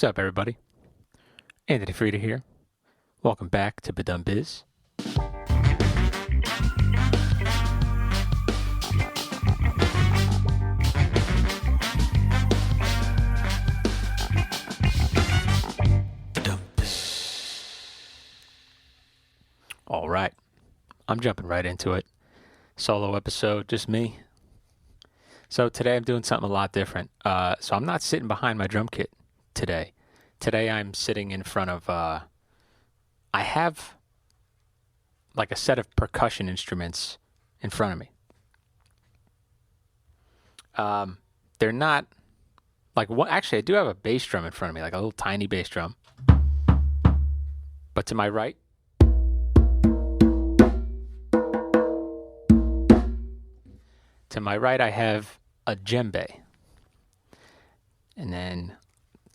What's up, everybody? Anthony Frieda here. Welcome back to Badum Biz. All right, I'm jumping right into it. Solo episode, just me. So today I'm doing something a lot different. So I'm not sitting behind my drum kit today. Today I'm sitting in front of, I have like a set of percussion instruments in front of me. They're not like what, actually I do have a bass drum in front of me, like a little tiny bass drum. But to my right, I have a djembe. And then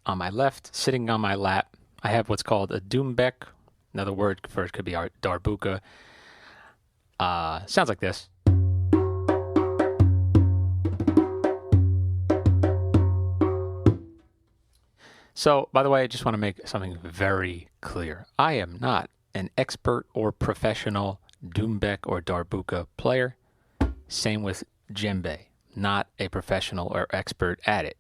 on my left, sitting on my lap, I have what's called a doumbek. Another word for it could be darbuka. Sounds like this. So, by the way, I just want to make something very clear. I am not an expert or professional doumbek or darbuka player. Same with djembe. Not a professional or expert at it.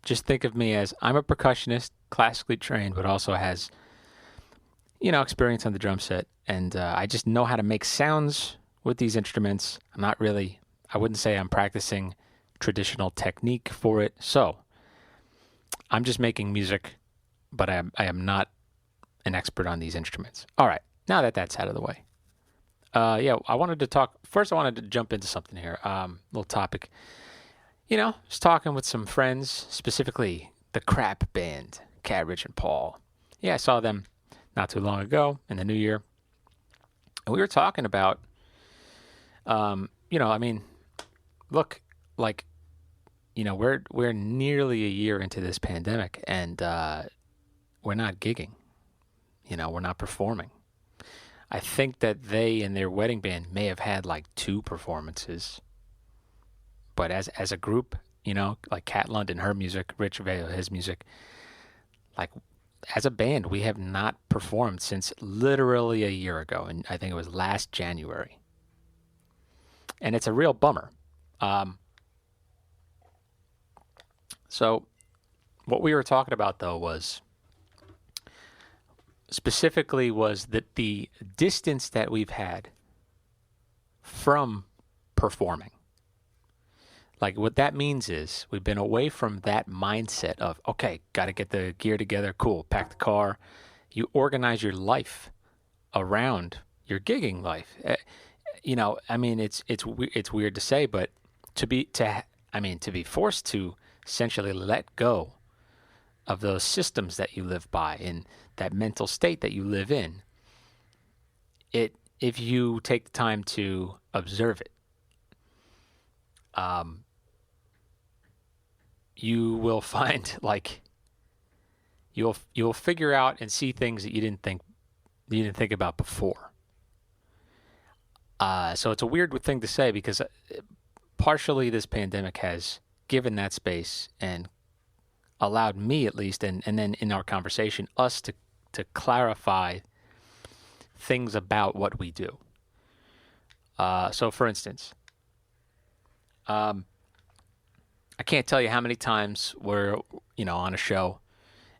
Just think of me as I'm a percussionist, classically trained, but also has, experience on the drum set. And I just know how to make sounds with these instruments. I wouldn't say I'm practicing traditional technique for it. So I'm just making music, but I am not an expert on these instruments. All right, now that that's out of the way. I wanted to jump into something here. Little topic. Just talking with some friends, specifically the Crap Band, Cat, Rich, and Paul. Yeah, I saw them not too long ago in the new year. And we were talking about, we're nearly a year into this pandemic, and we're not gigging. We're not performing. I think that they and their wedding band may have had like 2 performances. But as a group, like Cat London, her music, Rich Veo, his music, like as a band, we have not performed since literally a year ago. And I think it was last January. And it's a real bummer. So what we were talking about, though, was that the distance that we've had from performing. Like what that means is we've been away from that mindset of, okay, got to get the gear together, cool, pack the car. You organize your life around your gigging life. It's weird to say, but to be forced to essentially let go of those systems that you live by and that mental state that you live in, if you take the time to observe it, you will find you'll figure out and see things that you didn't think about before. So it's a weird thing to say because partially this pandemic has given that space and allowed me at least, and then in our conversation, us to clarify things about what we do. So for instance, I can't tell you how many times we're, on a show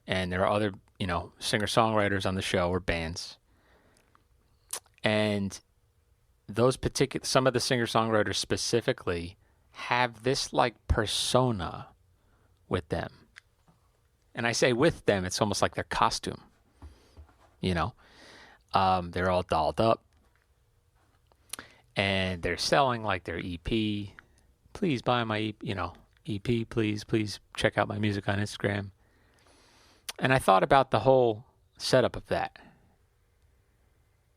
and there are other, singer-songwriters on the show or bands. And some of the singer-songwriters specifically have this like persona with them. And I say with them, it's almost like their costume, they're all dolled up and they're selling like their EP. Please buy my, EP, please check out my music on Instagram. And I thought about the whole setup of that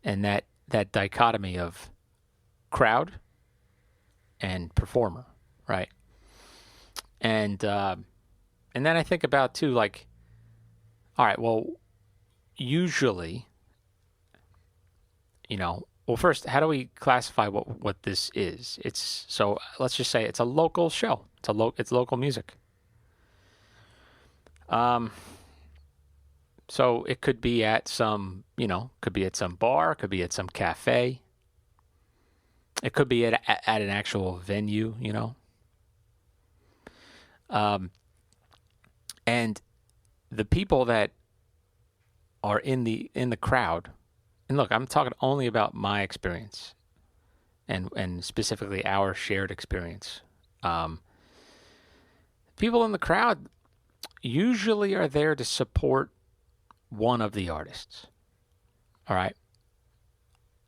and that dichotomy of crowd and performer, right? And then I think about too, like, all right, well, usually, well, first, how do we classify what this is? So let's just say it's a local show. It's local music. Um, so it could be at some, could be at some bar, could be at some cafe. It could be at an actual venue. Um, and the people that are in the crowd, and look, I'm talking only about my experience and specifically our shared experience. Um, People in the crowd usually are there to support one of the artists. All right.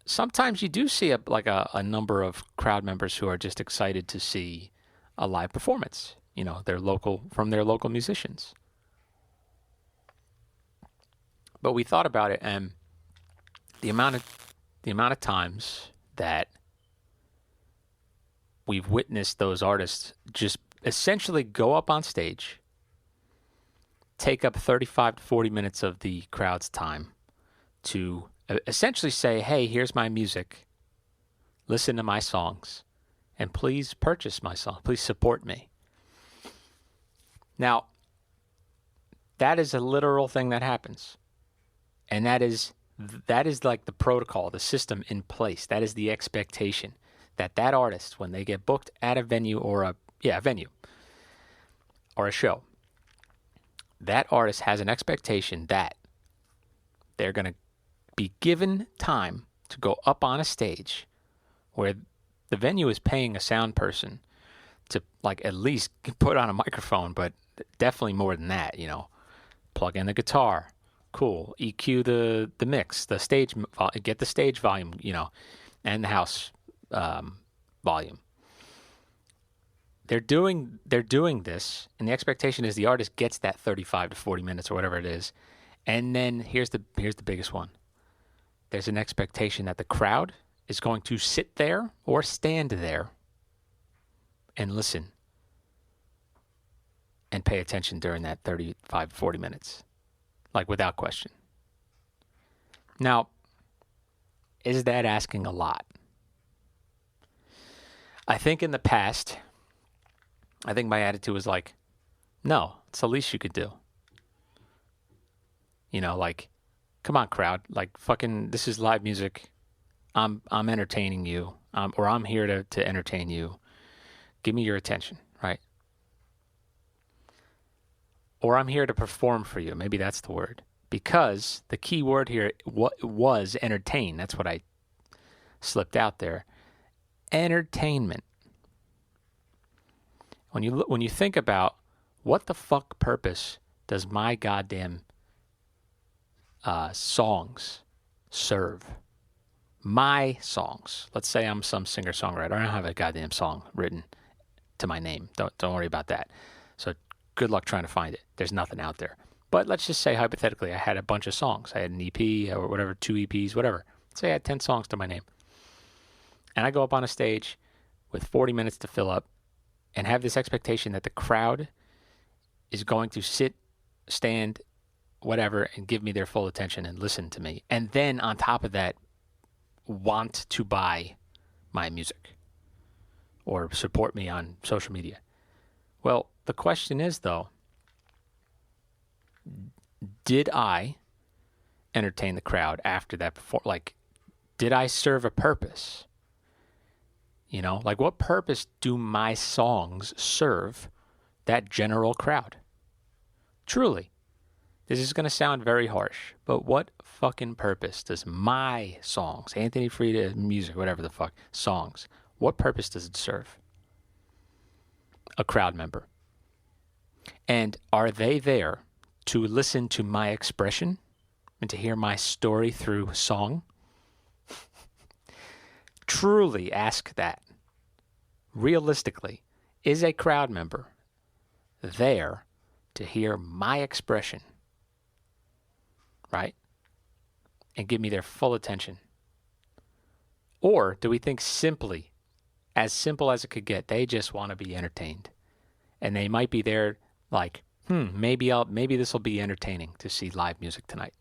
Sometimes you do see a number of crowd members who are just excited to see a live performance. Their local musicians. But we thought about it, and the amount of times that we've witnessed those artists just essentially go up on stage, take up 35 to 40 minutes of the crowd's time to essentially say, hey, here's my music, listen to my songs, and please purchase my song, please support me. Now, that is a literal thing that happens. And that is like the protocol, the system in place. That is the expectation that artist, when they get booked at a venue or a venue or a show, that artist has an expectation that they're going to be given time to go up on a stage where the venue is paying a sound person to at least put on a microphone, but definitely more than that, plug in the guitar. Cool. EQ the mix, the stage, get the stage volume, and the house volume. They're doing this, and the expectation is the artist gets that 35 to 40 minutes or whatever it is. And then here's the biggest one. There's an expectation that the crowd is going to sit there or stand there and listen and pay attention during that 35, 40 minutes. Without question. Now, is that asking a lot? I think in the past, my attitude was no, it's the least you could do. Come on, crowd. Fucking, this is live music. I'm entertaining you, or I'm here to entertain you. Give me your attention, right? Or I'm here to perform for you. Maybe that's the word. Because the key word here was entertain. That's what I slipped out there. Entertainment. When you think about what the fuck purpose does my goddamn songs serve? My songs. Let's say I'm some singer-songwriter. I don't have a goddamn song written to my name. Don't worry about that. So good luck trying to find it. There's nothing out there. But let's just say, hypothetically, I had a bunch of songs. I had an EP or whatever, 2 EPs, whatever. Let's say I had 10 songs to my name. And I go up on a stage with 40 minutes to fill up and have this expectation that the crowd is going to sit, stand, whatever, and give me their full attention and listen to me. And then on top of that, want to buy my music or support me on social media. Well, the question is, though, did I entertain the crowd after that did I serve a purpose? What purpose do my songs serve that general crowd? Truly, this is going to sound very harsh, but what fucking purpose does my songs, Anthony Frida music, whatever the fuck, songs, what purpose does it serve? A crowd member. And are they there to listen to my expression and to hear my story through song? Truly ask that. Realistically, is a crowd member there to hear my expression, right? And give me their full attention? Or do we think simply, as simple as it could get, they just want to be entertained? And they might be there maybe this will be entertaining to see live music tonight.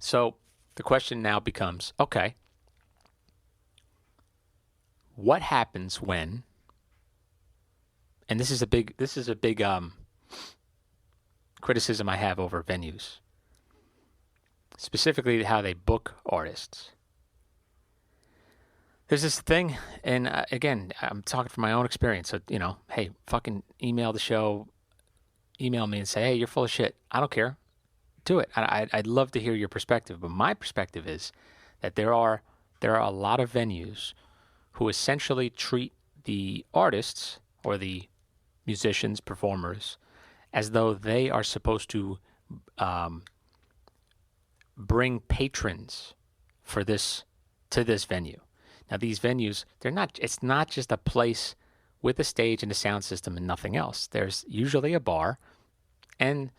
So the question now becomes, okay, what happens when and this is a big criticism I have over venues, specifically how they book artists. There's this thing, and again, I'm talking from my own experience. So, hey, fucking email the show, email me and say, hey, you're full of shit. I don't care. Do it. I'd love to hear your perspective. But my perspective is that there are a lot of venues who essentially treat the artists or the musicians, performers, as though they are supposed to bring patrons for this to this venue. Now, these venues, it's not just a place with a stage and a sound system and nothing else. There's usually a bar, and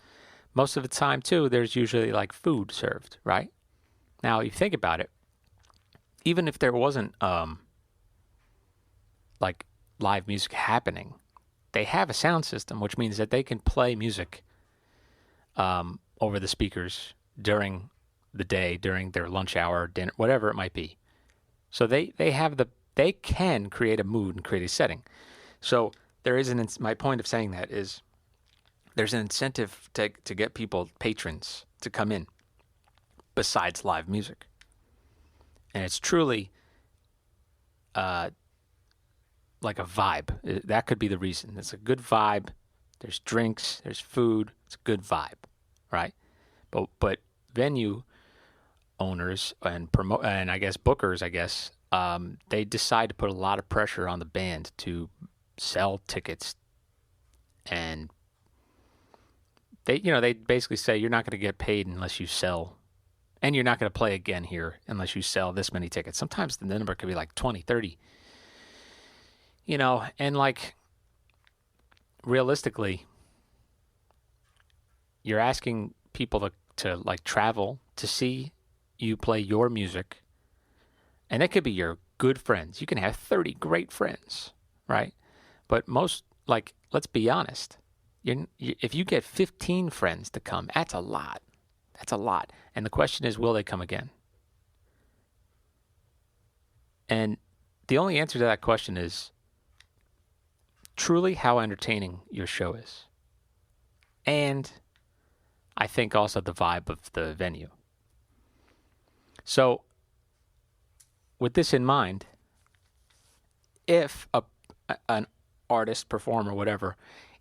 most of the time, too, there's usually like food served, right? Now, you think about it, even if there wasn't like live music happening, they have a sound system, which means that they can play music over the speakers during the day, during their lunch hour, dinner, whatever it might be. So they can create a mood and create a setting. So there is my point of saying that is there's an incentive to get patrons to come in besides live music. And it's truly like a vibe. That could be the reason. It's a good vibe. There's drinks, there's food. It's a good vibe, right? But venue owners and I guess bookers, they decide to put a lot of pressure on the band to sell tickets, and they basically say you're not going to get paid unless you sell, and you're not going to play again here unless you sell this many tickets. Sometimes the number could be like 20, 30, and like realistically, you're asking people to like travel to see you play your music, and it could be your good friends. You can have 30 great friends, right? But most, like, let's be honest, if you get 15 friends to come, that's a lot. That's a lot. And the question is, will they come again? And the only answer to that question is truly how entertaining your show is. And I think also the vibe of the venue. So, with this in mind, if an artist, performer, whatever,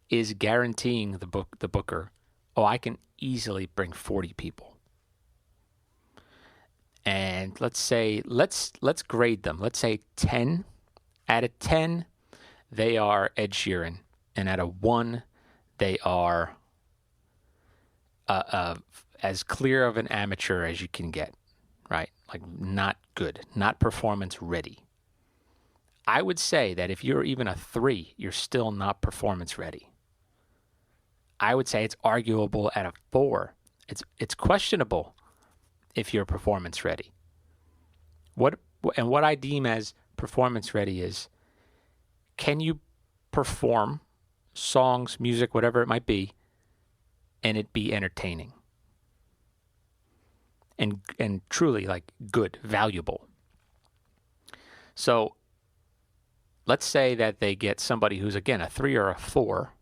is guaranteeing the booker, I can easily bring 40 people. And let's grade them. Let's say 10. Out of 10, they are Ed Sheeran, and out of 1, they are as clear of an amateur as you can get. Right? Like not good, not performance ready. I would say that if you're even a 3, you're still not performance ready. I would say it's arguable at a 4. It's questionable if you're performance ready. What I deem as performance ready is, can you perform songs, music, whatever it might be, and it be entertaining? And truly like good, valuable. So let's say that they get somebody who's, again, a 3 or a 4,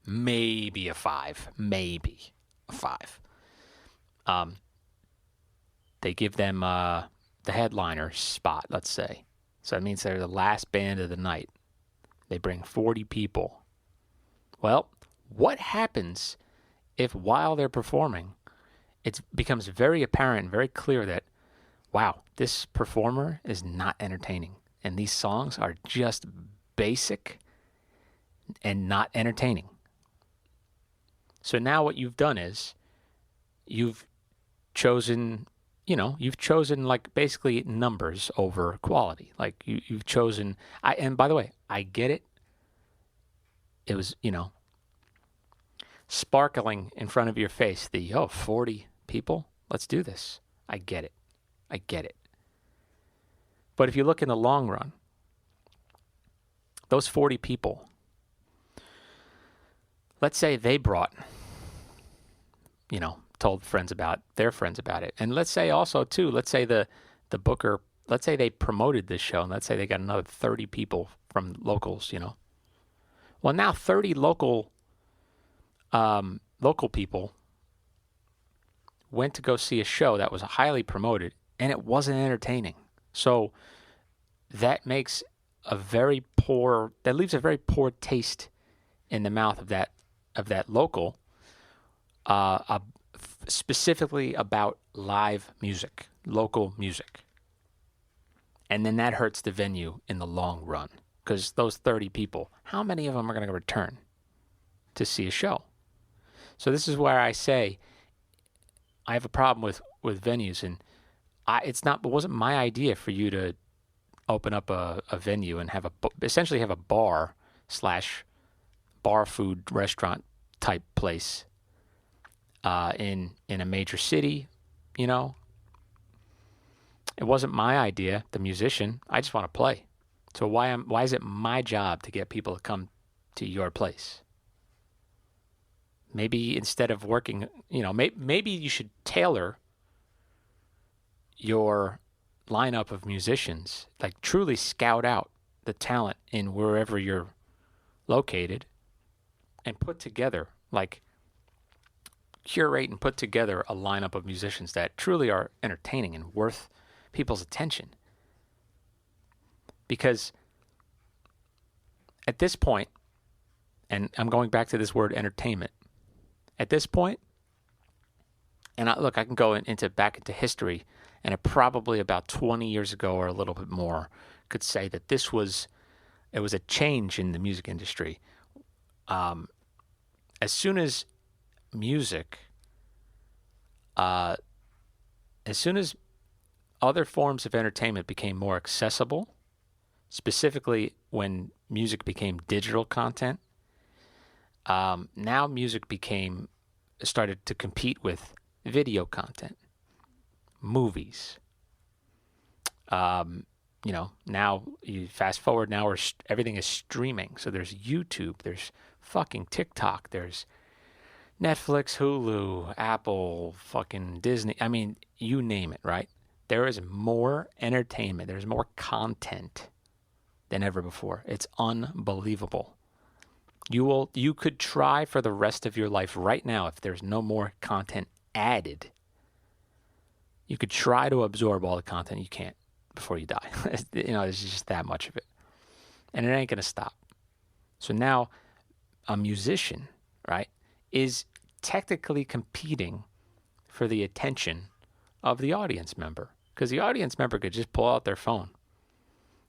maybe a 5, maybe a 5. They give them the headliner spot, let's say. So that means they're the last band of the night. They bring 40 people. Well, what happens if while they're performing, it becomes very apparent, very clear that, wow, this performer is not entertaining. And these songs are just basic and not entertaining. So now what you've done is you've chosen like basically numbers over quality. Like you've chosen, and by the way, I get it. It was, sparkling in front of your face, 40 people, let's do this. I get it. But if you look in the long run, those 40 people, let's say they brought, told their friends about it. And let's say also too, let's say the booker, let's say they promoted this show, and let's say they got another 30 people from locals, Well, now 30 local people went to go see a show that was highly promoted, and it wasn't entertaining. So that leaves a very poor taste in the mouth of that local, specifically about live music, local music. And then that hurts the venue in the long run, because those 30 people, how many of them are going to return to see a show? So this is where I say I have a problem with venues, and it wasn't my idea for you to open up a venue and essentially have a bar / bar food restaurant type place in a major city. You know, it wasn't my idea. The musician, I just want to play. So why is it my job to get people to come to your place? Maybe instead of working, maybe you should tailor your lineup of musicians, like truly scout out the talent in wherever you're located and put together, like curate and put together a lineup of musicians that truly are entertaining and worth people's attention. Because at this point, and I'm going back to this word entertainment, at this point, and I can go back into history, and it probably about 20 years ago or a little bit more could say that it was a change in the music industry. As soon as other forms of entertainment became more accessible, specifically when music became digital content, now music started to compete with video content, movies. Now you fast forward. Now everything is streaming. So there's YouTube, there's fucking TikTok, there's Netflix, Hulu, Apple, fucking Disney. I mean, you name it, right? There is more entertainment. There's more content than ever before. It's unbelievable. You could try for the rest of your life right now, if there's no more content added. You could try to absorb all the content. You can't before you die. There's just that much of it. And it ain't going to stop. So now a musician, right, is technically competing for the attention of the audience member. Because the audience member could just pull out their phone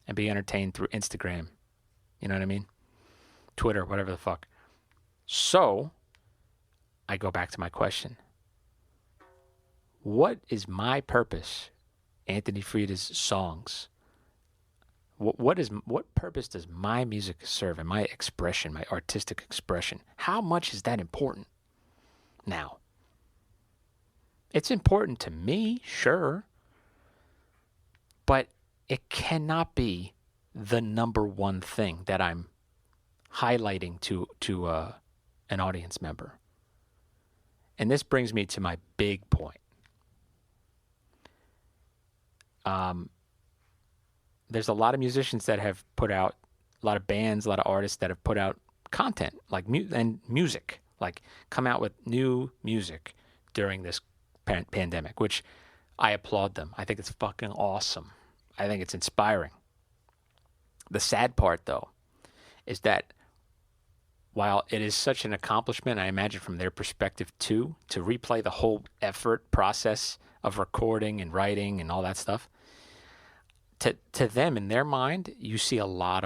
and be entertained through Instagram. You know what I mean? Twitter, whatever the fuck. So I go back to my question. What is my purpose, Anthony Frieda's songs? What purpose does my music serve and my expression, my artistic expression? How much is that important now? It's important to me, sure, but it cannot be the number one thing that I'm highlighting to an audience member. And this brings me to my big point. There's a lot of musicians that have put out, a lot of bands, a lot of artists that have put out content, like music, like come out with new music during this pandemic, which I applaud them. I think it's fucking awesome. I think it's inspiring. The sad part, though, is that while it is such an accomplishment, I imagine from their perspective too, to replay the whole process of recording and writing and all that stuff, to them, in their mind, you see a lot.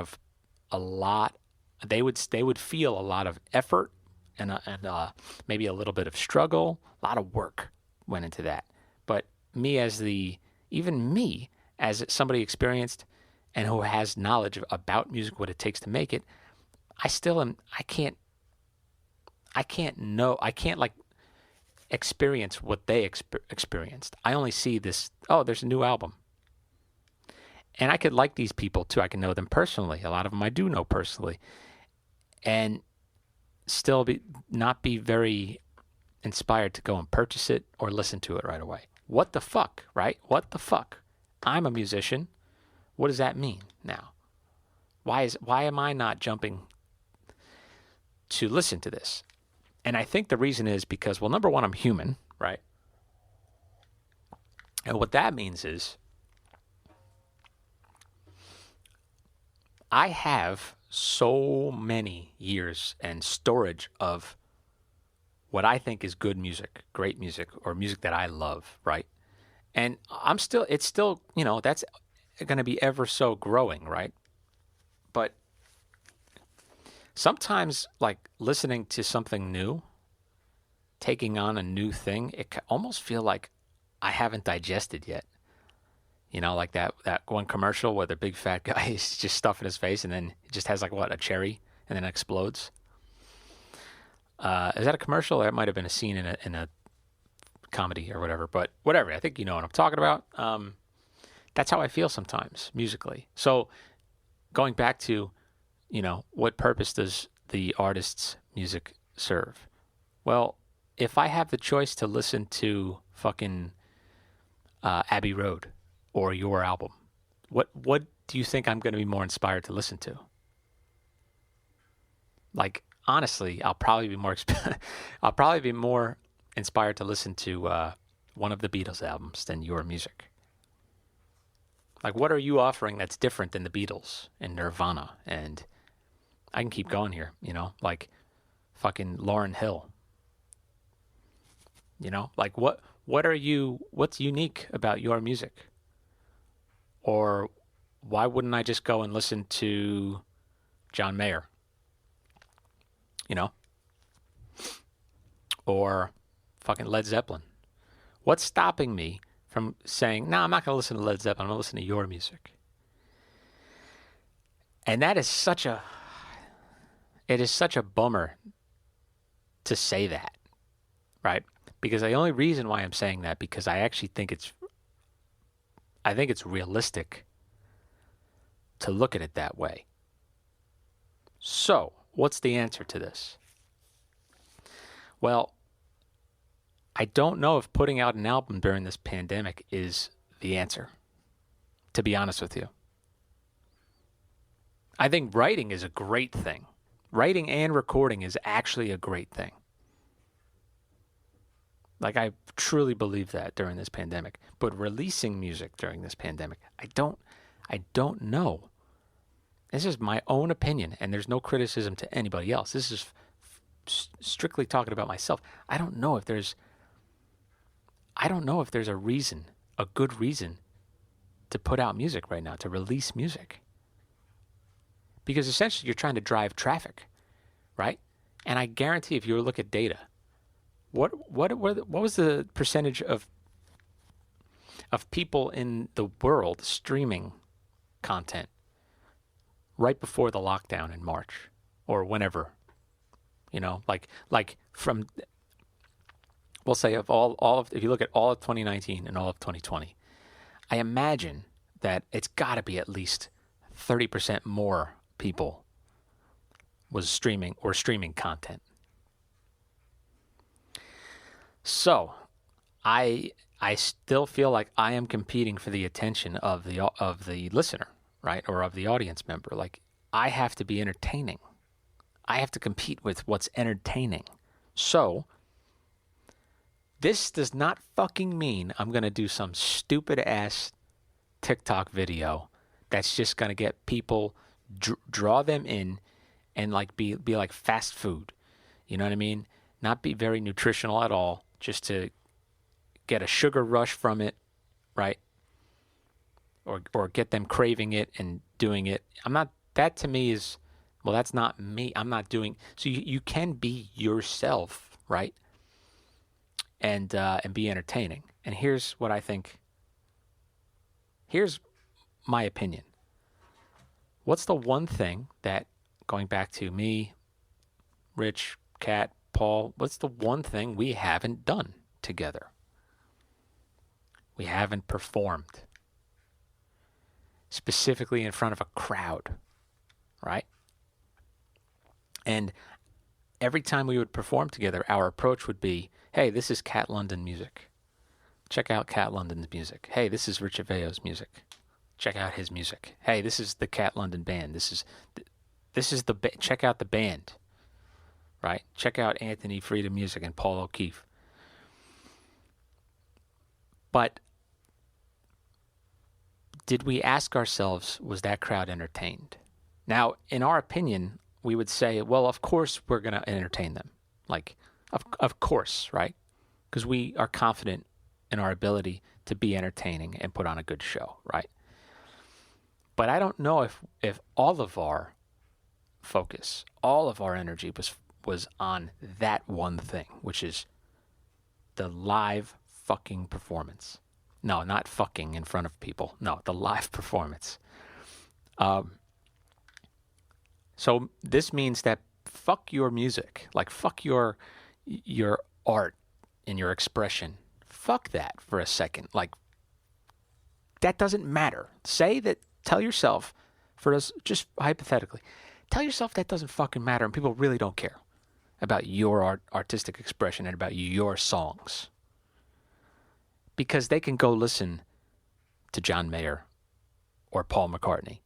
They would feel a lot of effort and maybe a little bit of struggle. A lot of work went into that. But even me as somebody experienced and who has knowledge about music, what it takes to make it, I can't experience what they experienced. I only see this, there's a new album. And I could like these people too. I can know them personally. A lot of them I do know personally. And still not be very inspired to go and purchase it or listen to it right away. What the fuck, right? What the fuck? I'm a musician. What does that mean now? Why am I not jumping to listen to this. And I think the reason is because, well, number one, I'm human, right? And what that means is I have so many years and storage of what I think is good music, great music, or music that I love, right? And it's still, that's going to be ever so growing, right? But sometimes, like, listening to something new, taking on a new thing, it can almost feel like I haven't digested yet. Like that one commercial where the big fat guy is just stuffing his face and then it just has a cherry and then it explodes. Is that a commercial? That might have been a scene in a comedy or whatever. But whatever, I think you know what I'm talking about. That's how I feel sometimes musically. So going back to, what purpose does the artist's music serve? Well, if I have the choice to listen to fucking Abbey Road or your album, what do you think I'm going to be more inspired to listen to? Like, honestly, I'll probably be more inspired to listen to one of the Beatles albums than your music. Like, what are you offering that's different than the Beatles and Nirvana? And I can keep going here, like fucking Lauryn Hill. Like what's unique about your music? Or why wouldn't I just go and listen to John Mayer? Or fucking Led Zeppelin. What's stopping me from saying, no, I'm not going to listen to Led Zeppelin, I'm going to listen to your music? And that is such a bummer to say that, right? Because the only reason why I'm saying that, because I actually think it's realistic to look at it that way. So, what's the answer to this? Well, I don't know if putting out an album during this pandemic is the answer, to be honest with you. I think writing is a great thing. Writing and recording is actually a great thing. Like, I truly believe that during this pandemic. But releasing music during this pandemic, I don't know. This is my own opinion, and there's no criticism to anybody else. This is strictly talking about myself. I don't know if there's a reason, a good reason, to put out music right now, to release music. Because essentially you're trying to drive traffic, right? And I guarantee if you look at data, what was the percentage of people in the world streaming content right before the lockdown in March or whenever? Like from, we'll say if if you look at all of 2019 and all of 2020, I imagine that it's got to be at least 30% more people was streaming content. So, I still feel like I am competing for the attention of the listener, right, or of the audience member. Like, I have to be entertaining. I have to compete with what's entertaining. So, this does not fucking mean I'm going to do some stupid ass TikTok video that's just going to get people, draw them in and like be like fast food. You know what I mean? Not be very nutritional at all, just to get a sugar rush from it, right? Or get them craving it and doing it. That to me is, well, that's not me. I'm not doing, so you can be yourself, right? And be entertaining. And here's what I think. Here's my opinion. What's the one thing that, going back to me, Rich, Kat, Paul, what's the one thing we haven't done together? We haven't performed. Specifically in front of a crowd, right? And every time we would perform together, our approach would be, hey, this is Cat London music. Check out Cat London's music. Hey, this is Rich Aveo's music. Check out his music. Hey, this is the Cat London band. This is the check out the band. right? Check out Anthony Freda Music and Paul O'Keefe. But did we ask ourselves, was that crowd entertained? Now, in our opinion, we would say, well, of course we're going to entertain them. Like, of course, right? Because we are confident in our ability to be entertaining and put on a good show, right? But I don't know if all of our focus, all of our energy was on that one thing, which is the live fucking performance. No, not fucking in front of people. No, the live performance. So this means that fuck your music, like fuck your art and your expression. Fuck that for a second. Like, that doesn't matter. Tell yourself, for us, just hypothetically, tell yourself that doesn't fucking matter and people really don't care about your artistic expression and about your songs. Because they can go listen to John Mayer or Paul McCartney,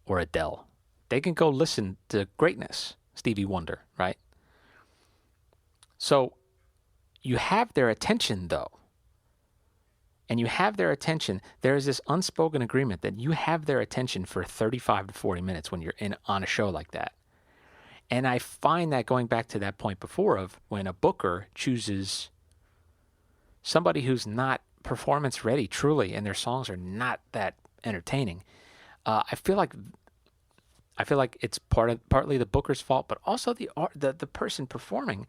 or Adele. They can go listen to greatness, Stevie Wonder, right? So you have their attention, though. And you have their attention. There is this unspoken agreement that you have their attention for 35 to 40 minutes when you're on a show like that. And I find that going back to that point before of when a booker chooses somebody who's not performance ready truly and their songs are not that entertaining, I feel like it's partly the booker's fault, but also the person performing.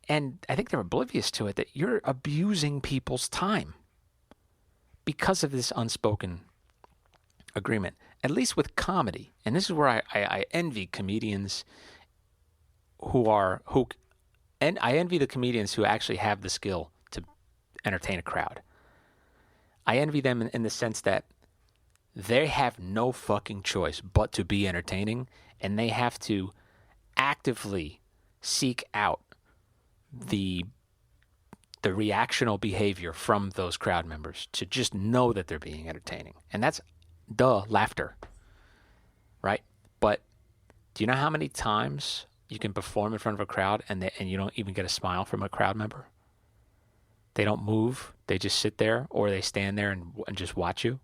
And I think they're oblivious to it, that you're abusing people's time because of this unspoken agreement, at least with comedy. And this is where I envy comedians and I envy the comedians who actually have the skill to entertain a crowd. I envy them in the sense that they have no fucking choice but to be entertaining, and they have to actively seek out the reactional behavior from those crowd members to just know that they're being entertaining. And that's laughter, right? But do you know how many times you can perform in front of a crowd and you don't even get a smile from a crowd member? They don't move. They just sit there, or they stand there and just watch you.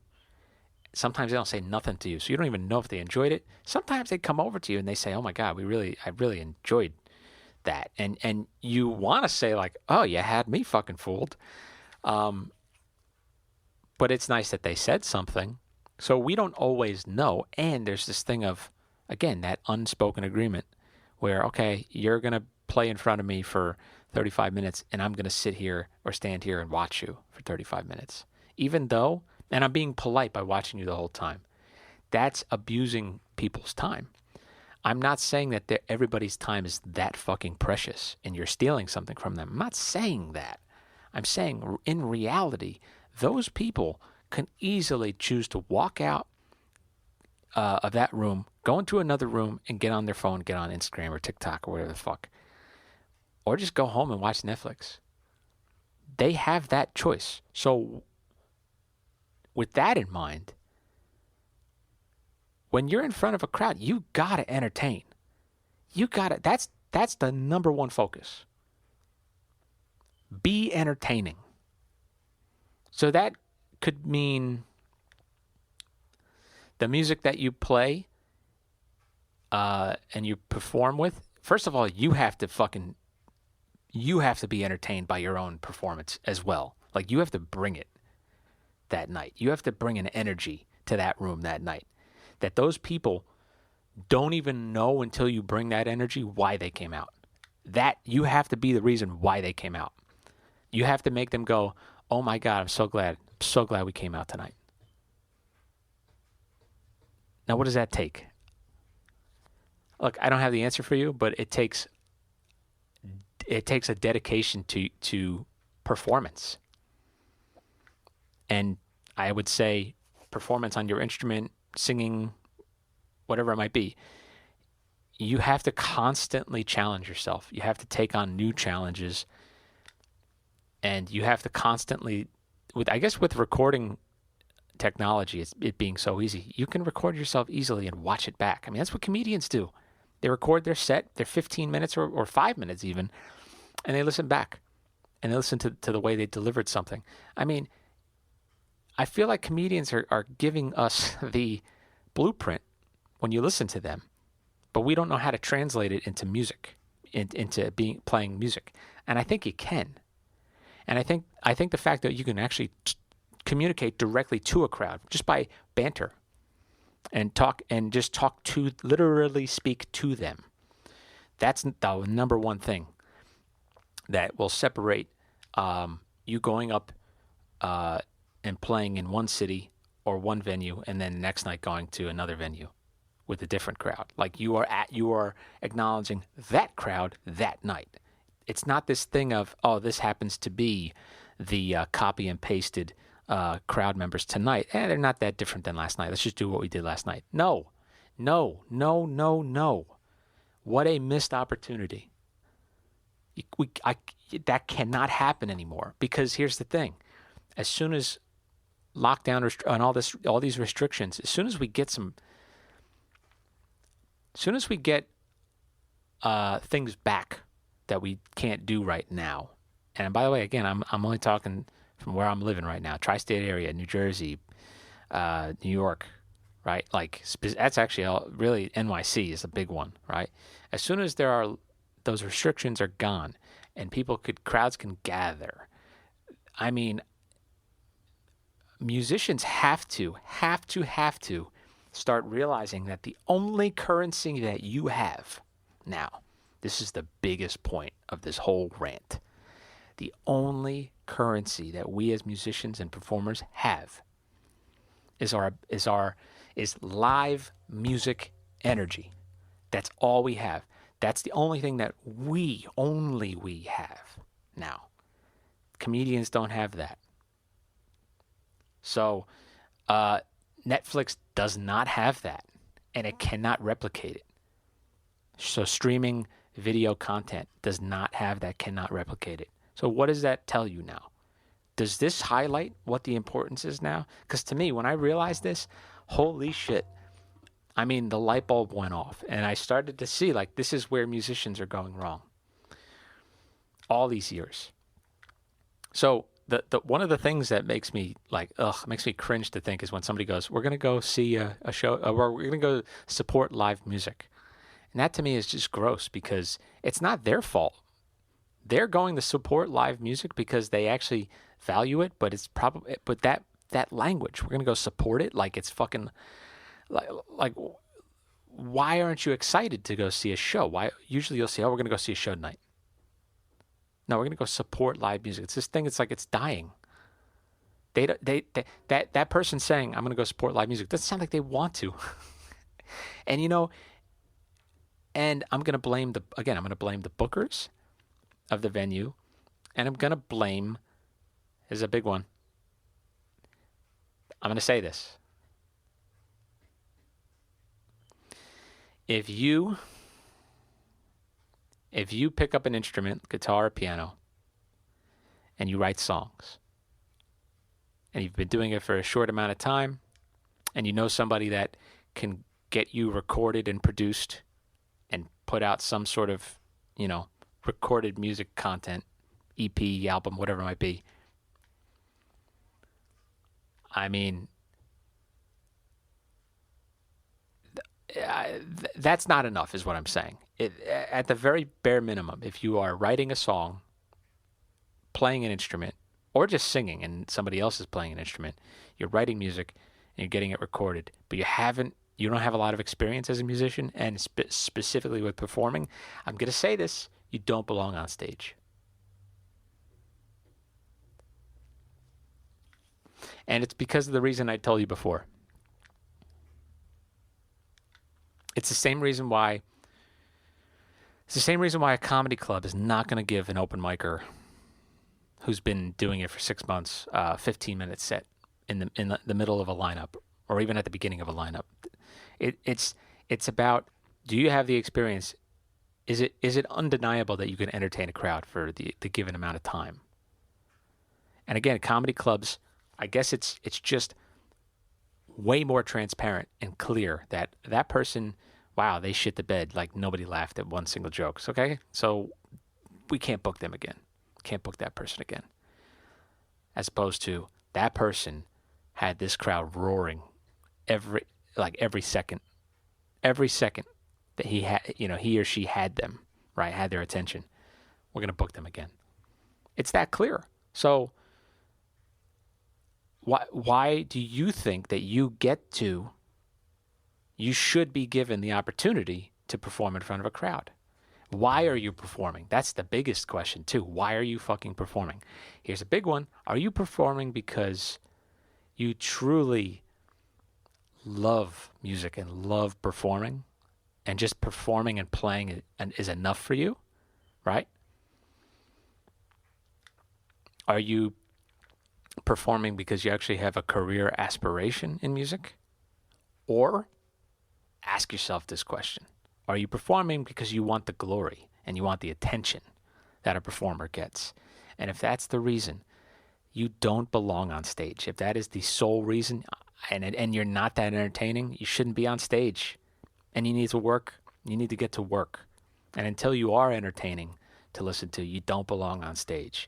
Sometimes they don't say nothing to you, so you don't even know if they enjoyed it. Sometimes they come over to you and they say, "Oh my God, I really enjoyed that," and you want to say like, "Oh, you had me fucking fooled," but it's nice that they said something. So we don't always know, and there's this thing of, again, that unspoken agreement where, okay, you're gonna play in front of me for 35 minutes, and I'm gonna sit here or stand here and watch you for 35 minutes, even though, and I'm being polite by watching you the whole time. That's abusing people's time. I'm not saying that everybody's time is that fucking precious and you're stealing something from them. I'm not saying that. I'm saying in reality, those people can easily choose to walk out of that room, go into another room and get on their phone, get on Instagram or TikTok or whatever the fuck. Or just go home and watch Netflix. They have that choice. So with that in mind, when you're in front of a crowd, you gotta entertain. That's the number one focus. Be entertaining. So that could mean the music that you play and you perform with. First of all, you have to be entertained by your own performance as well. Like, you have to bring it that night. You have to bring an energy to that room that night that those people don't even know until you bring that energy why they came out. That you have to be the reason why they came out. You have to make them go, "Oh my God, I'm so glad we came out tonight." Now, what does that take? Look, I don't have the answer for you, but it takes a dedication to performance. And I would say performance on your instrument, singing, whatever it might be. You have to constantly challenge yourself. You have to take on new challenges. And you have to constantly, with recording technology, it being so easy, you can record yourself easily and watch it back. I mean, that's what comedians do. They record their set, their 15 minutes or 5 minutes even, and they listen back. And they listen to the way they delivered something. I mean, I feel like comedians are giving us the blueprint when you listen to them, but we don't know how to translate it into music, into playing music. And I think you can. And I think the fact that you can actually communicate directly to a crowd just by banter and literally speak to them. That's the number one thing that will separate you going up and playing in one city or one venue, and then the next night going to another venue with a different crowd. Like you are acknowledging that crowd that night. It's not this thing of, oh, this happens to be the copy and pasted crowd members tonight. They're not that different than last night. Let's just do what we did last night. No. What a missed opportunity. That cannot happen anymore, because here's the thing: as soon as lockdown and all these restrictions, as soon as we get things back that we can't do right now. And by the way, again, I'm only talking from where I'm living right now, tri-state area, New Jersey, New York, right? Like that's actually really NYC is a big one, right? As soon as those restrictions are gone and crowds can gather, I mean, musicians have to start realizing that the only currency that you have now, this is the biggest point of this whole rant. The only currency that we as musicians and performers have is live music energy. That's all we have. That's the only thing that we have now. Comedians don't have that. So Netflix does not have that, and it cannot replicate it. So streaming video content does not have that, cannot replicate it. So what does that tell you now? Does this highlight what the importance is now? Because to me, when I realized this, holy shit, I mean, the light bulb went off, and I started to see, like, this is where musicians are going wrong all these years. So the one of the things that makes me cringe to think is when somebody goes, we're going to go see a show, or we're going to go support live music. And that to me is just gross, because it's not their fault. They're going to support live music because they actually value it, but it's probably, but that language, we're going to go support it like it's fucking, like why aren't you excited to go see a show? Why? Usually you'll say, oh, we're going to go see a show tonight. No, we're going to go support live music. It's this thing, it's like it's dying. That person saying, I'm going to go support live music, doesn't sound like they want to. And and I'm going to blame the bookers of the venue, and I'm going to blame, here's a big one. I'm going to say this. If you pick up an instrument, guitar or piano, and you write songs, and you've been doing it for a short amount of time, and you know somebody that can get you recorded and produced and put out some sort of, recorded music content, EP, album, whatever it might be. I mean, that's not enough is what I'm saying. At the very bare minimum, if you are writing a song, playing an instrument, or just singing and somebody else is playing an instrument, you're writing music and you're getting it recorded, but you don't have a lot of experience as a musician, and specifically with performing, I'm going to say this, you don't belong on stage. And it's because of the reason I told you before. It's the same reason why a comedy club is not going to give an open micer who's been doing it for 6 months 15-minute set in the middle of a lineup, or even at the beginning of a lineup. It's about, do you have the experience? Is it undeniable that you can entertain a crowd for the given amount of time? And again, comedy clubs, I guess it's just way more transparent and clear that person wow, they shit the bed. Like nobody laughed at one single joke. Okay, so we can't book them again. Can't book that person again. As opposed to that person had this crowd roaring every second that he had, he or she had them, right, had their attention. We're going to book them again. It's that clear. So why do you think that you should be given the opportunity to perform in front of a crowd? Why are you performing? That's the biggest question too. Why are you fucking performing? Here's a big one. Are you performing because you truly love music and love performing, and just performing and playing is enough for you, right? Are you performing because you actually have a career aspiration in music? Or ask yourself this question. Are you performing because you want the glory and you want the attention that a performer gets? And if that's the reason, you don't belong on stage. If that is the sole reason, and you're not that entertaining, you shouldn't be on stage. And you need to work. You need to get to work. And until you are entertaining to listen to, you don't belong on stage.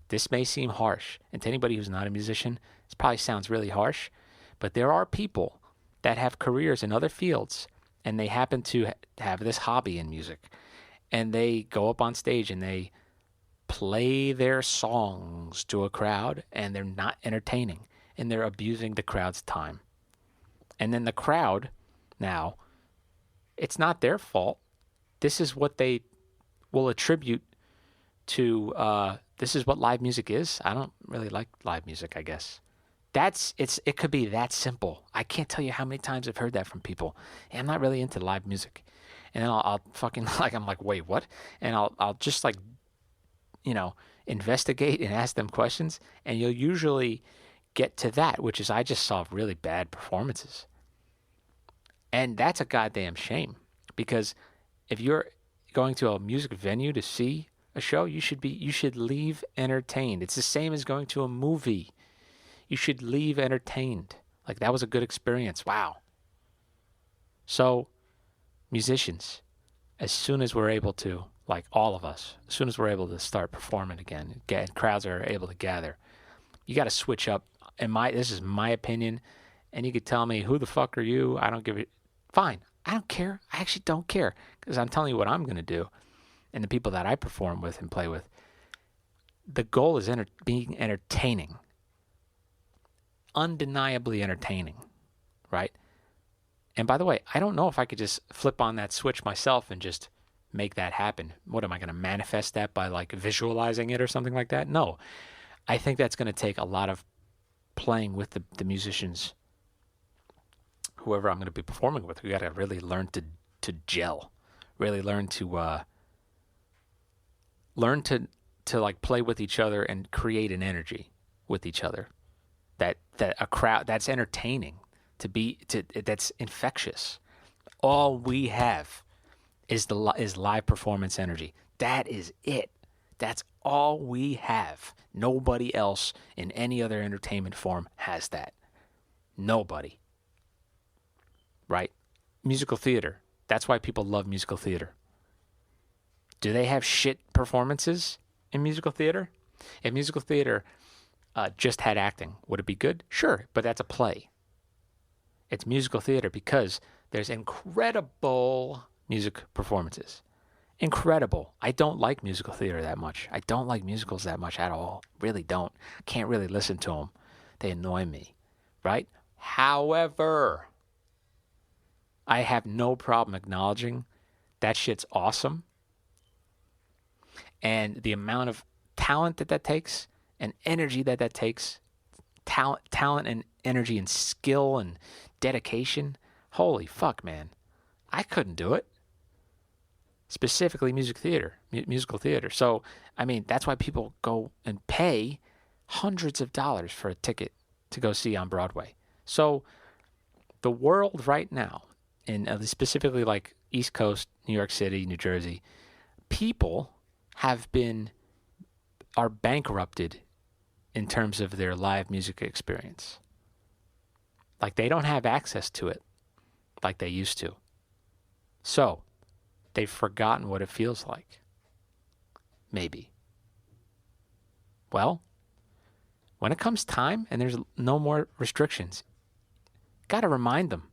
This may seem harsh, and to anybody who's not a musician, this probably sounds really harsh, but there are people that have careers in other fields, and they happen to have this hobby in music, and they go up on stage and they play their songs to a crowd, and they're not entertaining, and they're abusing the crowd's time. And then the crowd, now, it's not their fault. This is what they will attribute to, this is what live music is. I don't really like live music, I guess. It could be that simple. I can't tell you how many times I've heard that from people. Hey, I'm not really into live music. And then I'll fucking, I'm like, wait, what? And I'll just investigate and ask them questions. And you'll usually get to that, which is I just saw really bad performances. And that's a goddamn shame, because if you're going to a music venue to see a show, you should leave entertained. It's the same as going to a movie. You should leave entertained. Like, that was a good experience. Wow. So, musicians, as soon as we're able to, like all of us, as soon as we're able to start performing again, crowds are able to gather, you got to switch up. This is my opinion, and you could tell me, who the fuck are you? I don't give it. Fine. I don't care. I actually don't care, because I'm telling you what I'm going to do, and the people that I perform with and play with. The goal is being entertaining. Undeniably entertaining, right? And by the way, I don't know if I could just flip on that switch myself and just make that happen. What, am I going to manifest that by like visualizing it or something like that? No. I think that's going to take a lot of playing with the musicians, whoever I'm going to be performing with. We got to really learn to gel, really learn to like play with each other and create an energy with each other. That a crowd that's entertaining, that's infectious. All we have is live performance energy. That is it. That's all we have. Nobody else in any other entertainment form has that. Nobody. Right? Musical theater. That's why people love musical theater. Do they have shit performances in musical theater? In musical theater, just had acting, would it be good? Sure, but that's a play. It's musical theater because there's incredible music performances. Incredible. I don't like musical theater that much. I don't like musicals that much at all. Really don't. Can't really listen to them. They annoy me, right? However, I have no problem acknowledging that shit's awesome. And the amount of talent that takes, and energy that takes, talent and energy and skill and dedication. Holy fuck, man. I couldn't do it. Specifically musical theater. So, I mean, that's why people go and pay hundreds of dollars for a ticket to go see on Broadway. So, the world right now, in specifically like East Coast, New York City, New Jersey, people are bankrupted in terms of their live music experience. Like, they don't have access to it like they used to. So they've forgotten what it feels like. Maybe. Well, when it comes time and there's no more restrictions, got to remind them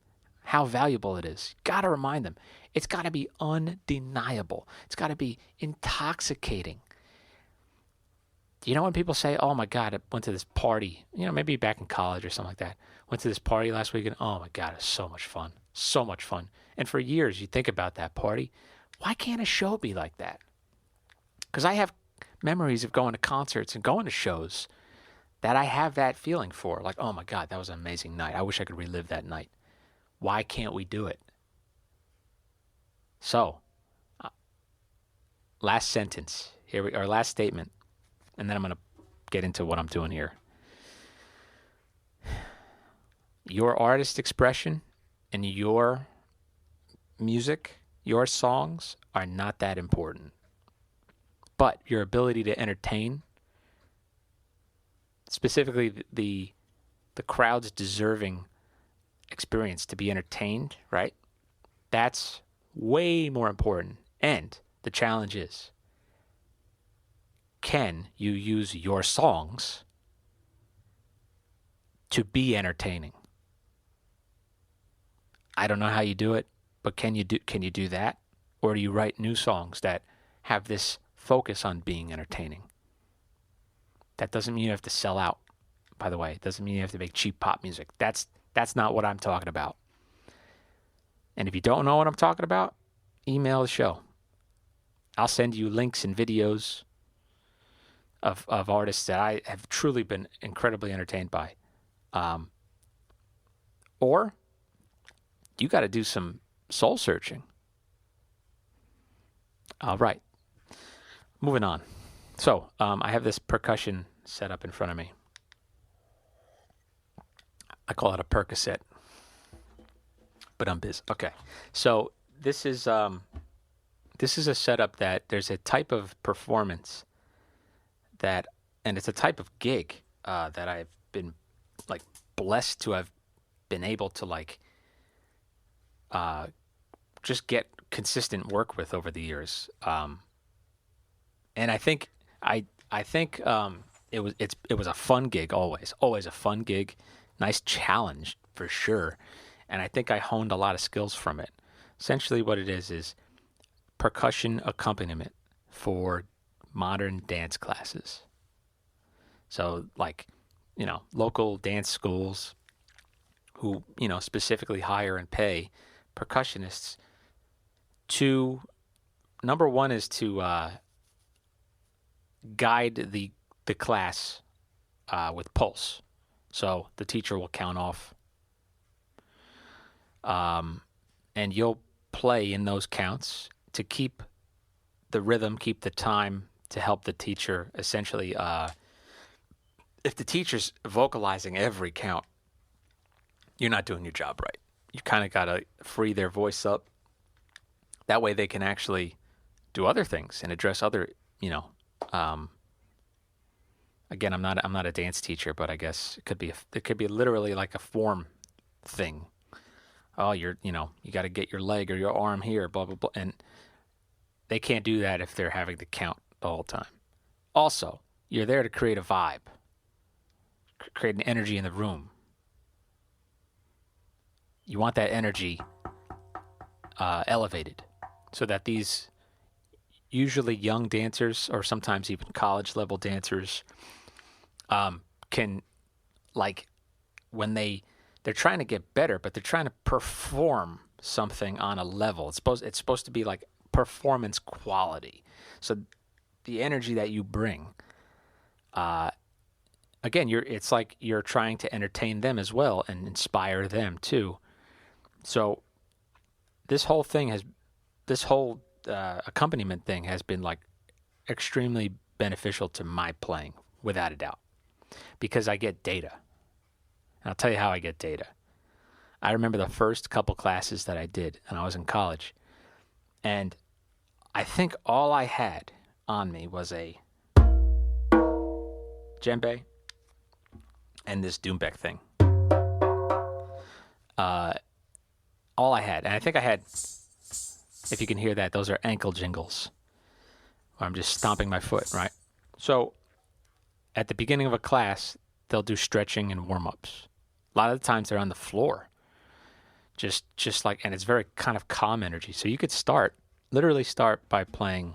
how valuable it is. Got to remind them. It's got to be undeniable. It's got to be intoxicating. You know when people say, oh my God, I went to this party, maybe back in college or something like that. Went to this party last week and oh my God, it was so much fun. So much fun. And for years you think about that party. Why can't a show be like that? Because I have memories of going to concerts and going to shows that I have that feeling for. Like, oh my God, that was an amazing night. I wish I could relive that night. Why can't we do it? So, last sentence. Our last statement. And then I'm going to get into what I'm doing here. Your artist expression and your music, your songs are not that important. But your ability to entertain, specifically the crowd's deserving experience to be entertained, right? That's way more important. And the challenge is, can you use your songs to be entertaining? I don't know how you do it, but can you do that? Or do you write new songs that have this focus on being entertaining? That doesn't mean you have to sell out, by the way. It doesn't mean you have to make cheap pop music. That's not what I'm talking about. And if you don't know what I'm talking about, email the show. I'll send you links and videos of artists that I have truly been incredibly entertained by. Or you got to do some soul searching. All right. Moving on. So I have this percussion set up in front of me. I call it a Percusset. But I'm busy. Okay. So this is a setup that there's a type of performance and it's a type of gig that I've been like blessed to have been able to like just get consistent work with over the years. And I think it was a fun gig always a fun gig, nice challenge for sure. And I think I honed a lot of skills from it. Essentially what it is percussion accompaniment for modern dance classes. So like, local dance schools who, specifically hire and pay percussionists to, number one is to guide the class with pulse. So the teacher will count off, and you'll play in those counts to keep the rhythm, keep the time, to help the teacher essentially. If the teacher's vocalizing every count, you're not doing your job right. You kind of got to free their voice up. That way they can actually do other things and address other, again, I'm not a dance teacher, but I guess it could be literally like a form thing. Oh, you got to get your leg or your arm here, blah, blah, blah. And they can't do that if they're having to count the whole time. Also, you're there to create a vibe, create an energy in the room. You want that energy elevated so that these usually young dancers or sometimes even college level dancers can, like, when they're trying to get better, but they're trying to perform something on a level. It's supposed to be like performance quality. So the energy that you bring, again, it's like you're trying to entertain them as well and inspire them too. So this whole accompaniment thing has been like extremely beneficial to my playing, without a doubt, because I get data. And I'll tell you how I get data. I remember the first couple classes that I did, and I was in college, and I think all I had on me was a djembe and this doumbek thing. All I had, and I think I had If you can hear that, those are ankle jingles. Where I'm just stomping my foot, right? So at the beginning of a class, they'll do stretching and warm-ups. A lot of the times they're on the floor. Just like, and it's very kind of calm energy. So you could literally start by playing.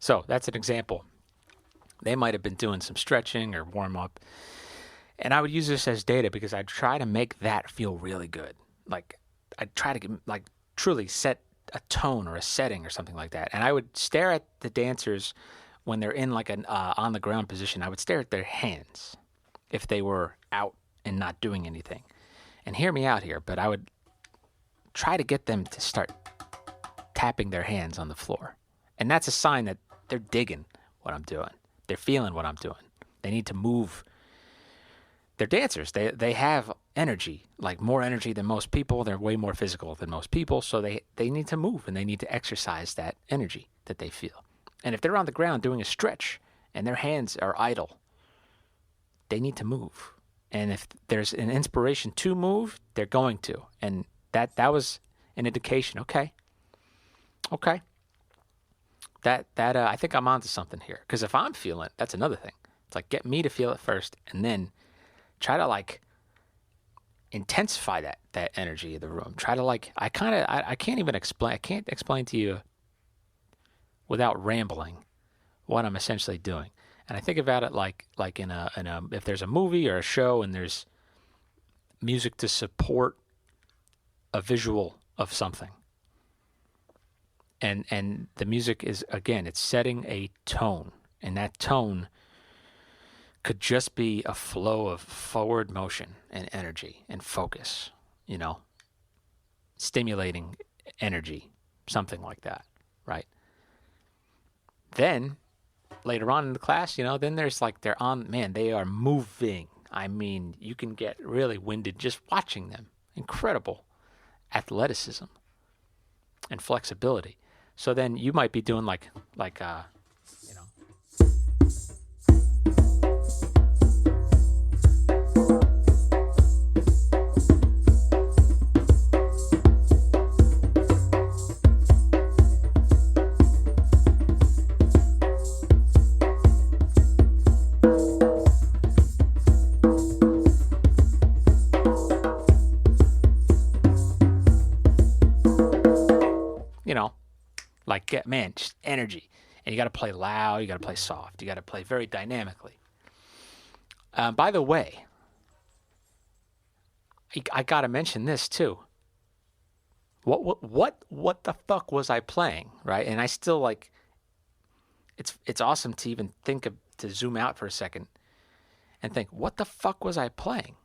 So that's an example. They might have been doing some stretching or warm up. And I would use this as data because I'd try to make that feel really good. Like I'd try to truly set a tone or a setting or something like that. And I would stare at the dancers when they're in like an on the ground position. I would stare at their hands if they were out and not doing anything. And hear me out here, but I would try to get them to start tapping their hands on the floor. And that's a sign that they're digging what I'm doing. They're feeling what I'm doing. They need to move. They're dancers. They have energy, like more energy than most people. They're way more physical than most people. So they need to move and they need to exercise that energy that they feel. And if they're on the ground doing a stretch and their hands are idle, they need to move. And if there's an inspiration to move, they're going to. And that was an indication. Okay. That I think I'm onto something here. Because if I'm feeling it, that's another thing. It's like get me to feel it first, and then try to like intensify that energy of the room. Try to like I can't even explain. I can't explain to you without rambling what I'm essentially doing. And I think about it like in a if there's a movie or a show and there's music to support a visual of something. And the music is, again, it's setting a tone. And that tone could just be a flow of forward motion and energy and focus, stimulating energy, something like that, right? Then, later on in the class, then there's like they are moving. I mean, you can get really winded just watching them. Incredible athleticism and flexibility. So then you might be doing like just energy. And you got to play loud, you got to play soft, you got to play very dynamically. By the way, I got to mention this too. What the fuck was I playing, right? And I still like. It's awesome to even to zoom out for a second, and think, what the fuck was I playing?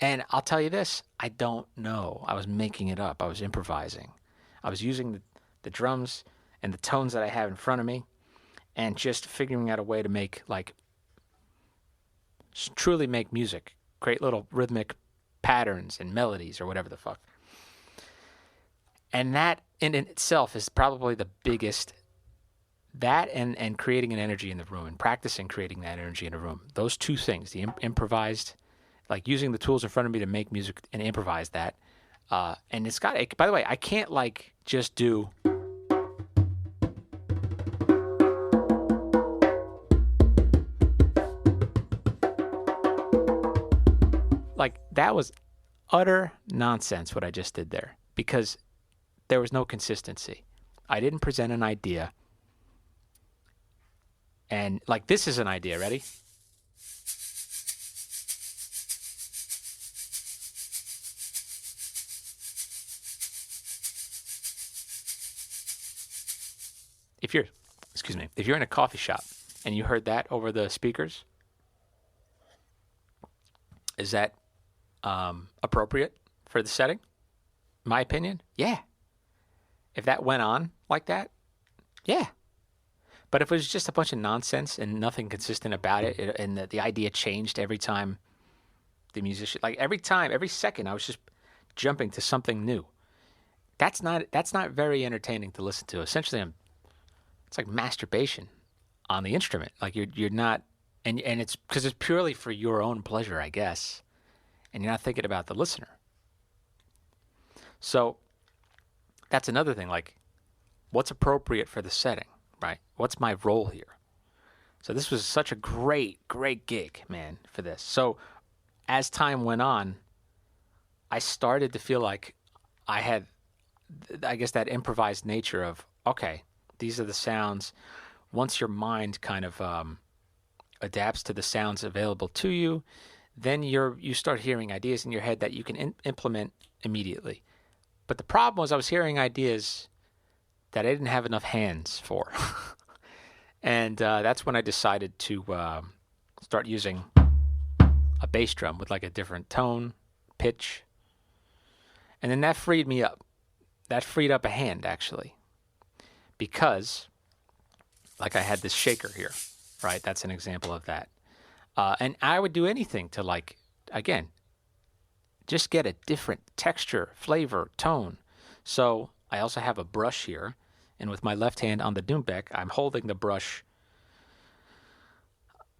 And I'll tell you this, I don't know. I was making it up. I was improvising. I was using the drums and the tones that I have in front of me, and just figuring out a way to make truly make music, create little rhythmic patterns and melodies or whatever the fuck. And that in itself is probably the biggest, that and creating an energy in the room and practicing creating that energy in a room. Those two things, the improvised, like using the tools in front of me to make music and improvise that. And it's got, by the way, I can't just do like, that was utter nonsense what I just did there, because there was no consistency. I didn't present an idea. And, like, this is an idea. Ready? If you're in a coffee shop and you heard that over the speakers, is that appropriate for the setting? My opinion? Yeah. If that went on like that, yeah. But if it was just a bunch of nonsense and nothing consistent about it, and the idea changed every time the musician, like every second, I was just jumping to something new. That's not very entertaining to listen to. Essentially, it's like masturbation on the instrument. Like you're not, and it's because it's purely for your own pleasure, I guess, and you're not thinking about the listener. So that's another thing. Like, what's appropriate for the setting, right? What's my role here? So this was such a great gig, man, for this. So as time went on, I started to feel like I had, I guess, that improvised nature of, okay, these are the sounds. Once your mind kind of adapts to the sounds available to you, then you start hearing ideas in your head that you can implement immediately. But the problem was I was hearing ideas that I didn't have enough hands for. And that's when I decided to start using a bass drum with like a different tone, pitch. And then that freed me up. That freed up a hand, actually. Because, like, I had this shaker here, right? That's an example of that. And I would do anything to, like, again, just get a different texture, flavor, tone. So I also have a brush here. And with my left hand on the Doumbek, I'm holding the brush.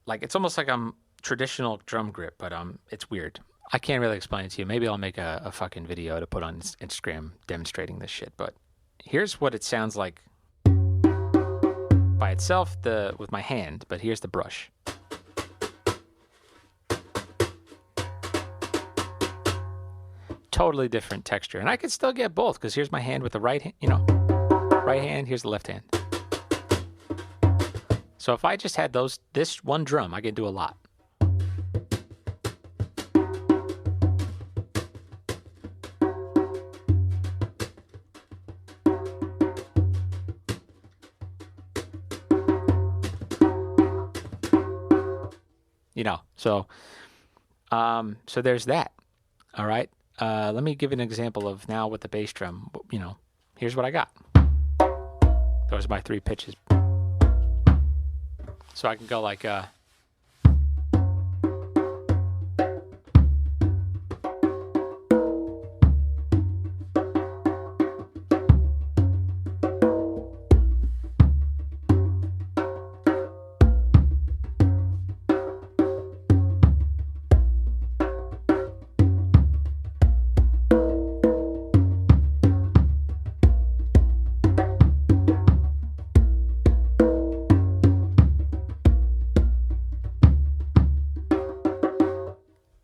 Like, it's almost like I'm traditional drum grip, but it's weird. I can't really explain it to you. Maybe I'll make a fucking video to put on Instagram demonstrating this shit. But here's what it sounds like by itself with my hand, but here's the brush. Totally different texture. And I could still get both, because here's my hand with the right hand, right hand, here's the left hand. So if I just had this one drum, I could do a lot. So there's that. All right. Let me give an example of now with the bass drum. Here's what I got. Those are my 3 pitches. So I can go like,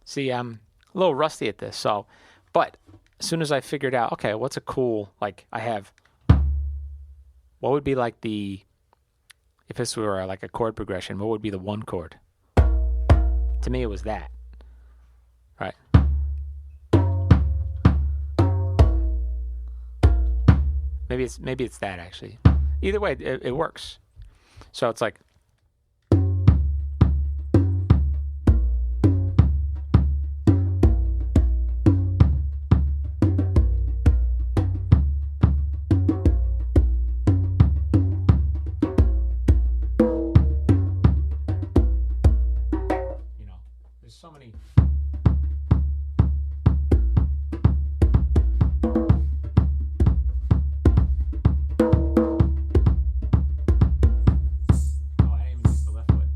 see, I'm a little rusty at this. But as soon as I figured out, okay, what's a cool, like what would be like if this were like a chord progression, what would be the one chord? To me, it was that, right? Maybe it's that, actually. Either way, it works. So it's like, so many. Oh, I didn't even use the left foot.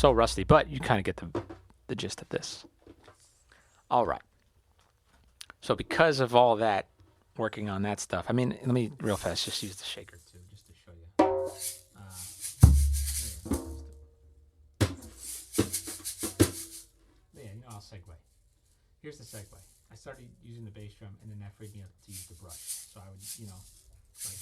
so rusty, but you kind of get the gist of this. All right. So because of all that, working on that stuff, I mean, let me real fast just use the shaker too, just to show you. I'll segue. Here's the segue. I started using the bass drum, and then that freed me out to use the brush. So I would, like.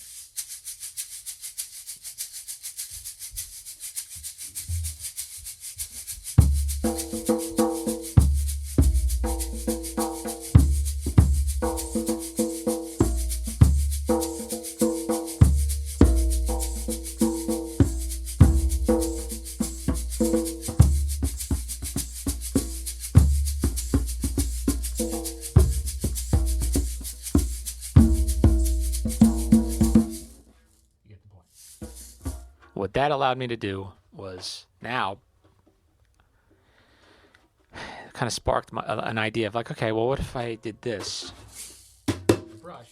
What that allowed me to do was now kind of sparked an idea of like, okay, well, what if I did this? The brush.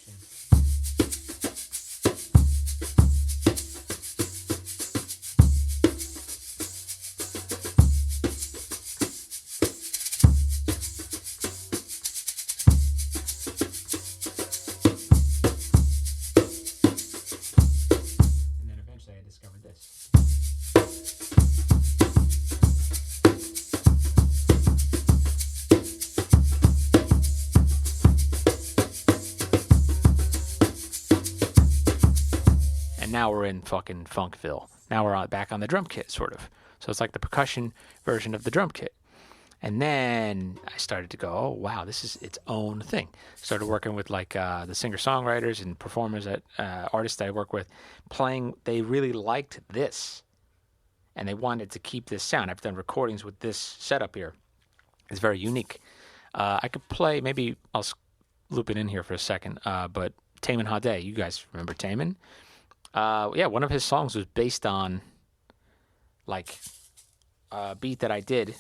Now we're in fucking Funkville. Now we're back on the drum kit, sort of. So it's like the percussion version of the drum kit. And then I started to go, oh, wow, this is its own thing. Started working with like the singer-songwriters and performers, artists that I work with, playing. They really liked this. And they wanted to keep this sound. I've done recordings with this setup here. It's very unique. I could play, maybe I'll loop it in here for a second, but Taman Hade, you guys remember Taman? One of his songs was based on like a beat that I did.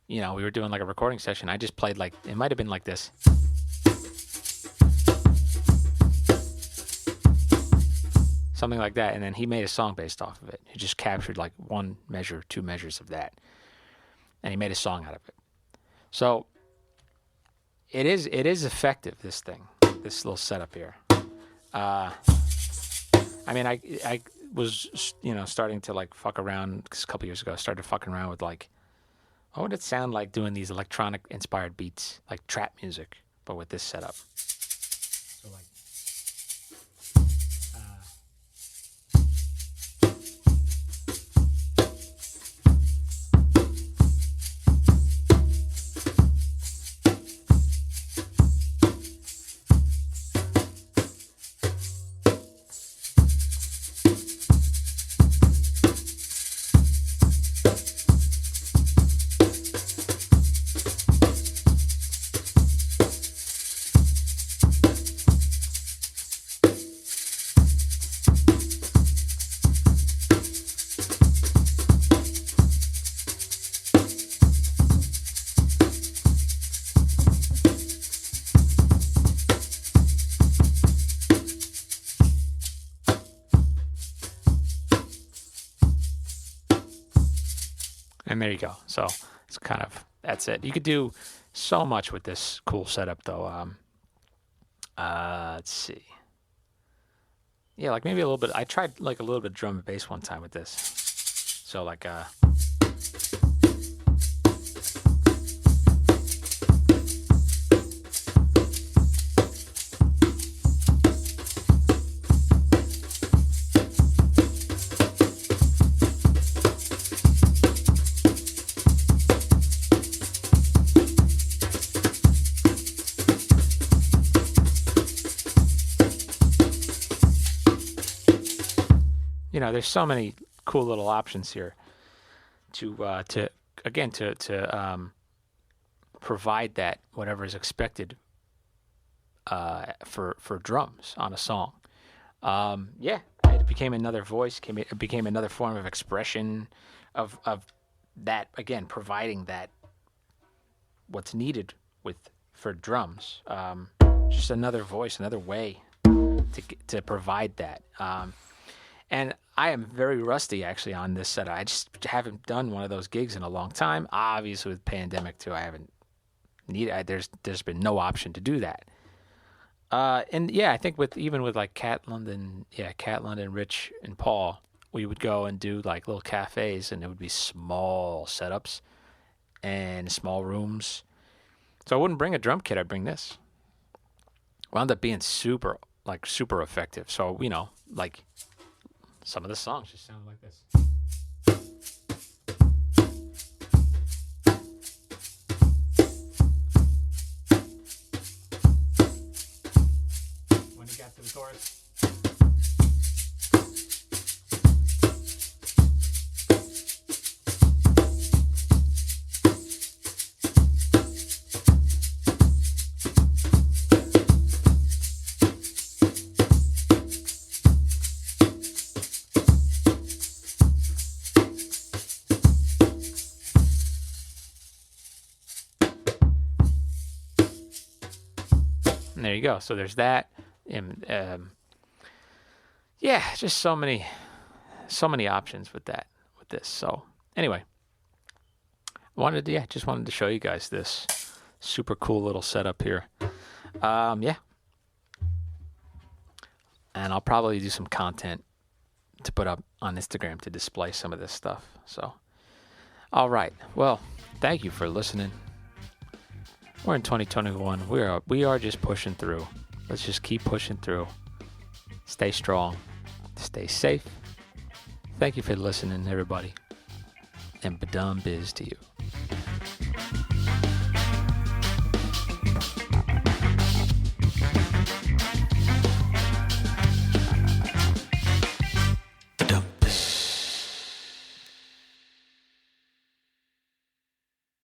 We were doing like a recording session. I just played like, it might have been like this. Something like that. And then he made a song based off of it. He just captured like 1 measure, 2 measures of that. And he made a song out of it. So it is effective, this thing, this little setup here. I mean, I was, starting to like fuck around a couple years ago. I started fucking around with like, what would it sound like doing these electronic inspired beats, like trap music, but with this setup? So like, and there you go. So it's that's it. You could do so much with this cool setup, though. Let's see. Yeah, like maybe a little bit. I tried like a little bit of drum and bass one time with this. So like, there's so many cool little options here to provide that whatever is expected for drums on a song. It became another voice. It became another form of expression of that, again, providing that what's needed for drums. Just another voice, another way to provide that. And I am very rusty actually on this setup. I just haven't done one of those gigs in a long time. Obviously, with pandemic too, I haven't needed. There's been no option to do that. And yeah, I think with like Cat London, Rich and Paul, we would go and do like little cafes, and it would be small setups and small rooms. So I wouldn't bring a drum kit. I'd bring this. Wound up being super effective. So like some of the songs just sound like this. When you got to the chorus. And there you go. So there's that. And yeah, just so many options with this. So anyway, just wanted to show you guys this super cool little setup here. Yeah. And I'll probably do some content to put up on Instagram to display some of this stuff. So, all right. Well, thank you for listening. We're in 2021. We are just pushing through. Let's just keep pushing through. Stay strong. Stay safe. Thank you for listening, everybody. And badum biz to you.